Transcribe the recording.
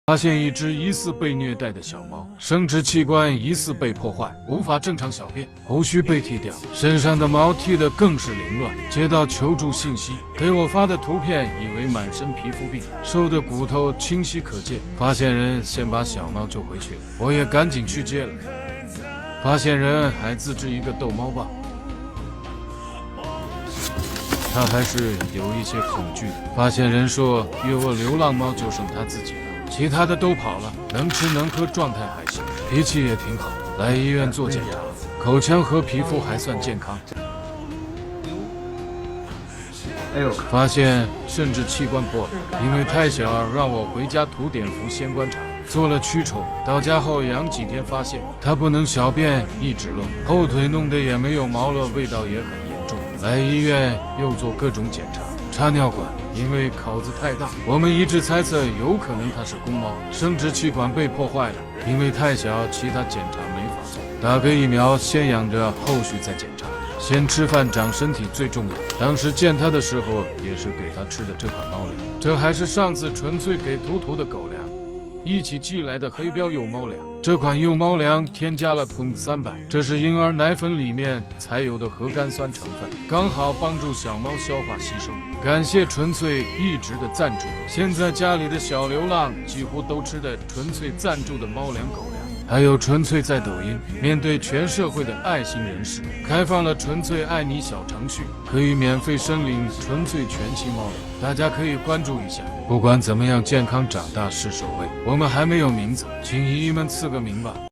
发现一只疑似被虐待的小猫，生殖器官疑似被破坏，无法正常小便，胡须被剃掉，身上的毛剃得更是凌乱。接到求助信息，给我发的图片以为满身皮肤病，瘦的骨头清晰可见。发现人先把小猫救回去了，我也赶紧去接了。发现人还自制一个逗猫棒。他还是有一些恐惧的。发现人说，约我流浪猫就剩他自己了，其他的都跑了，能吃能喝，状态还行，脾气也挺好。来医院做检查，口腔和皮肤还算健康。发现生殖器官破了，因为太小，让我回家涂碘伏先观察，做了驱虫。到家后养几天，发现它不能小便，一直漏，后腿弄得也没有毛了，味道也很严重。来医院又做各种检查，插尿管，因为口子太大，我们一致猜测有可能它是公猫，生殖气管被破坏了，因为太小，其他检查没法做。打个疫苗，先养着，后续再检查。先吃饭长身体最重要。当时见他的时候，也是给他吃的这款猫粮，这还是上次纯粹给图图的狗粮一起寄来的黑标幼猫粮。这款幼猫粮添加了300，这是婴儿奶粉里面才有的核苷酸成分，刚好帮助小猫消化吸收。感谢纯粹一直的赞助，现在家里的小流浪几乎都吃的纯粹赞助的猫粮狗粮。还有纯粹在抖音面对全社会的爱心人士，开放了纯粹爱你小程序，可以免费申领纯粹全期猫粮，大家可以关注一下。不管怎么样，健康长大是首位。我们还没有名字，请姨姨们赐个名吧。